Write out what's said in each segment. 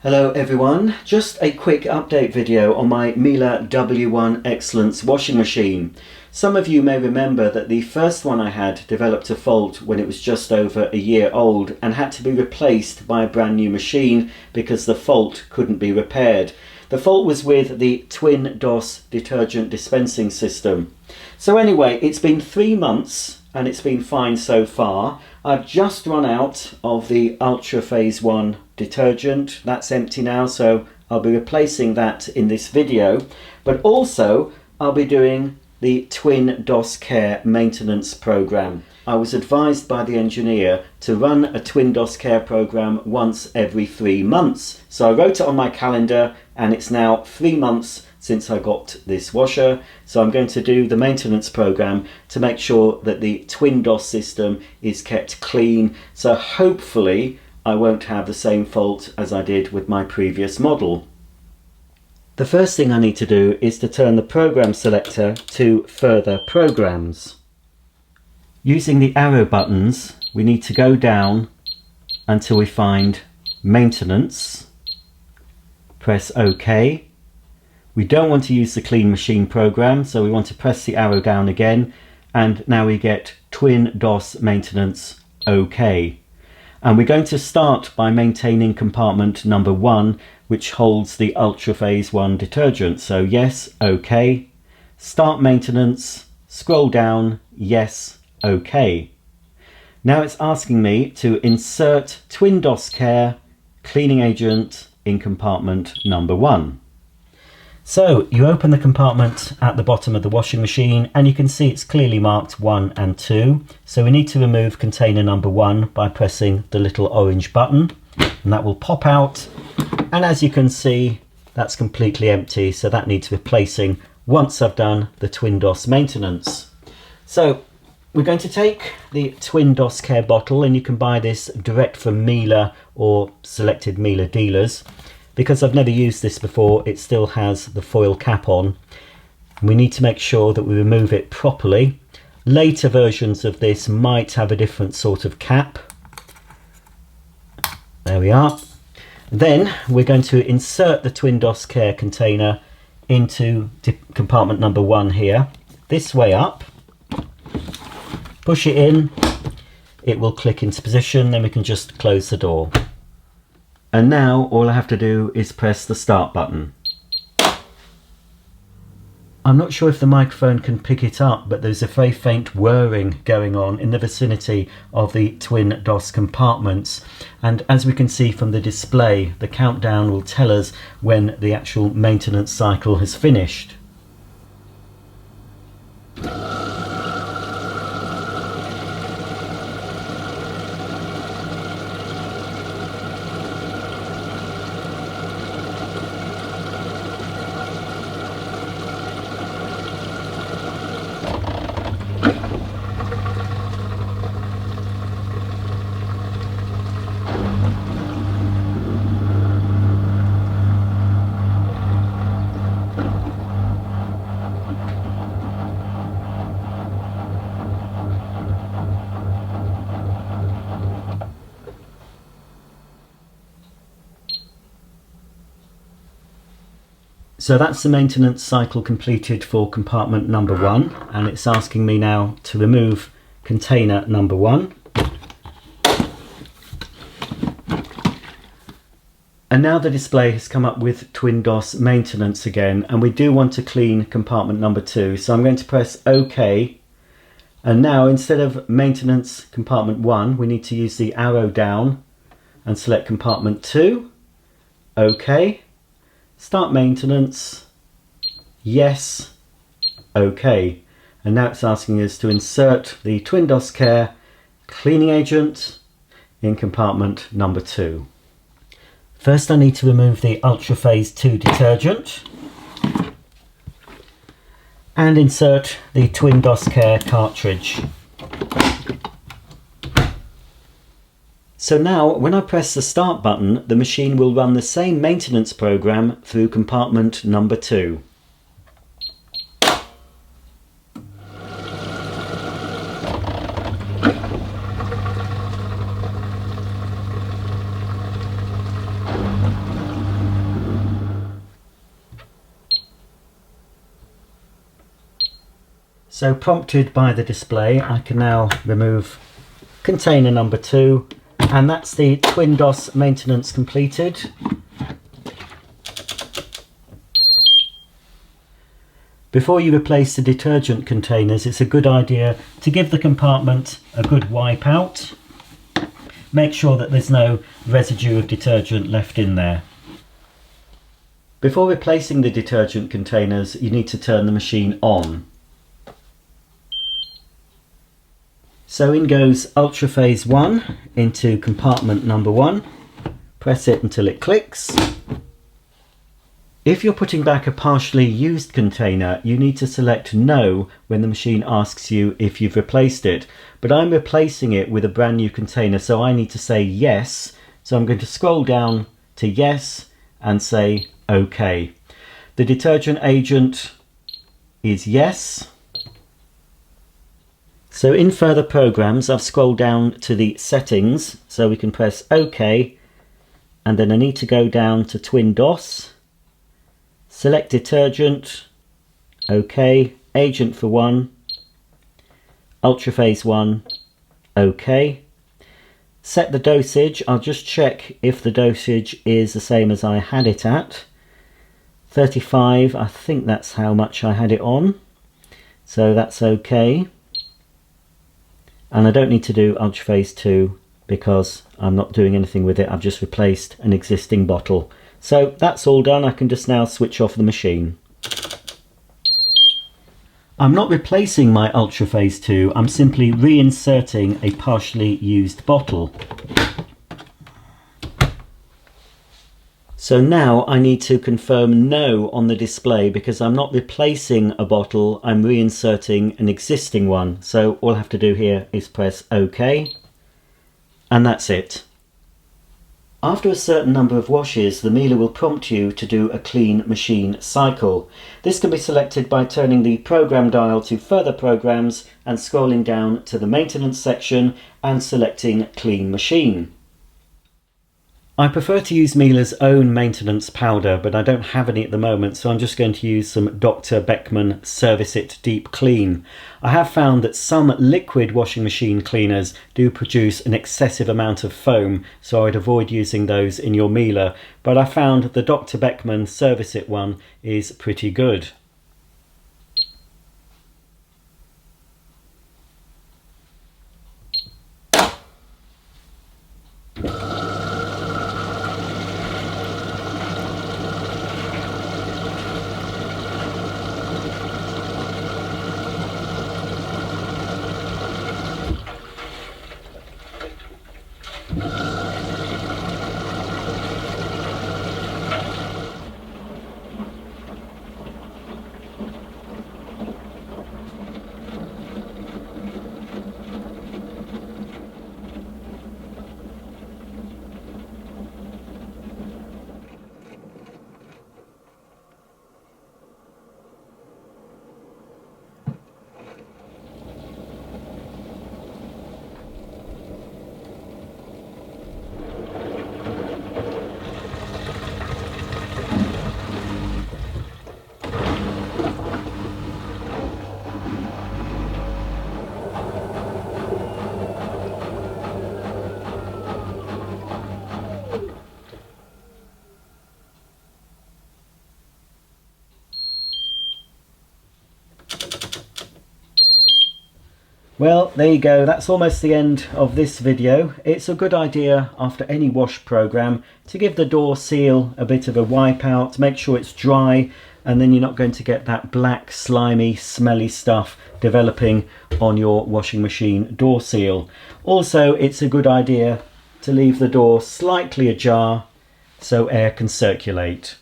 Hello everyone, just a quick update video on my Miele W1 Excellence washing machine. Some of you may remember that the first one I had developed a fault when it was just over a year old and had to be replaced by a brand new machine because the fault couldn't be repaired. The fault was with the TwinDos detergent dispensing system. So anyway, it's been 3 months and it's been fine so far. I've just run out of the Ultra Phase 1 detergent. That's empty now, so I'll be replacing that in this video. But also, I'll be doing the TwinDos Care maintenance program. I was advised by the engineer to run a TwinDos Care program once every 3 months. So I wrote it on my calendar and it's now 3 months since I got this washer. So I'm going to do the maintenance program to make sure that the TwinDos system is kept clean. So hopefully I won't have the same fault as I did with my previous model. The first thing I need to do is to turn the program selector to further programs. Using the arrow buttons, we need to go down until we find maintenance. Press OK. We don't want to use the clean machine program, so we want to press the arrow down again, and now we get TwinDos maintenance OK. And we're going to start by maintaining compartment number 1, which holds the Ultra Phase 1 detergent. So yes, OK. Start maintenance, scroll down, yes, OK. Now it's asking me to insert TwinDos Care cleaning agent in compartment number 1. So you open the compartment at the bottom of the washing machine and you can see it's clearly marked 1 and 2. So we need to remove container number 1 by pressing the little orange button, and that will pop out. And as you can see, that's completely empty, so that needs replacing once I've done the TwinDos maintenance. So we're going to take the TwinDos Care bottle, and you can buy this direct from Miele or selected Miele dealers. Because I've never used this before, it still has the foil cap on. We need to make sure that we remove it properly. Later versions of this might have a different sort of cap. There we are. Then we're going to insert the TwinDos Care container into compartment number 1 here. This way up. Push it in. It will click into position, then we can just close the door. And now all I have to do is press the start button. I'm not sure if the microphone can pick it up, but there's a very faint whirring going on in the vicinity of the TwinDos compartments. And as we can see from the display, the countdown will tell us when the actual maintenance cycle has finished. So that's the maintenance cycle completed for compartment number 1, and it's asking me now to remove container number 1. And now the display has come up with TwinDos maintenance again, and we do want to clean compartment number 2. So I'm going to press OK. And now instead of maintenance compartment 1, we need to use the arrow down and select compartment 2. OK. Start maintenance, yes, OK. And now it's asking us to insert the TwinDos Care cleaning agent in compartment number 2. First I need to remove the Ultra Phase 2 detergent and insert the TwinDos Care cartridge. So now, when I press the start button, the machine will run the same maintenance program through compartment number 2. So prompted by the display, I can now remove container number 2, and that's the TwinDos maintenance completed. Before you replace the detergent containers, it's a good idea to give the compartment a good wipe out. Make sure that there's no residue of detergent left in there. Before replacing the detergent containers, you need to turn the machine on. So in goes Ultra Phase 1 into compartment number 1. Press it until it clicks. If you're putting back a partially used container, you need to select No when the machine asks you if you've replaced it. But I'm replacing it with a brand new container, so I need to say yes. So I'm going to scroll down to yes and say OK. The detergent agent is yes. So in further programs, I've scrolled down to the settings, so we can press OK, and then I need to go down to TwinDos, select detergent, OK, agent for 1, Ultra Phase 1, OK. Set the dosage. I'll just check if the dosage is the same as I had it at. 35, I think that's how much I had it on, so that's OK. And I don't need to do Ultra Phase 2 because I'm not doing anything with it. I've just replaced an existing bottle. So that's all done. I can just now switch off the machine. I'm not replacing my Ultra Phase 2. I'm simply reinserting a partially used bottle. So now I need to confirm no on the display because I'm not replacing a bottle, I'm reinserting an existing one. So all I have to do here is press OK, and that's it. After a certain number of washes, the Miele will prompt you to do a clean machine cycle. This can be selected by turning the program dial to further programs and scrolling down to the maintenance section and selecting clean machine. I prefer to use Miele's own maintenance powder, but I don't have any at the moment, so I'm just going to use some Dr. Beckman Service It Deep Clean. I have found that some liquid washing machine cleaners do produce an excessive amount of foam, so I'd avoid using those in your Miele, but I found the Dr. Beckman Service It one is pretty good. Well, there you go, that's almost the end of this video. It's a good idea after any wash program to give the door seal a bit of a wipe out, make sure it's dry, and then you're not going to get that black, slimy, smelly stuff developing on your washing machine door seal. Also, it's a good idea to leave the door slightly ajar so air can circulate.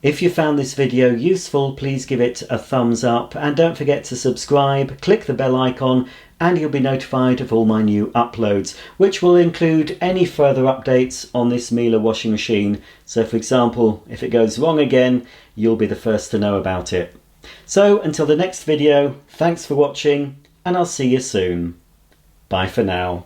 If you found this video useful, please give it a thumbs up and don't forget to subscribe, click the bell icon, and you'll be notified of all my new uploads, which will include any further updates on this Miele washing machine. So for example, if it goes wrong again, you'll be the first to know about it. So until the next video, thanks for watching and I'll see you soon. Bye for now.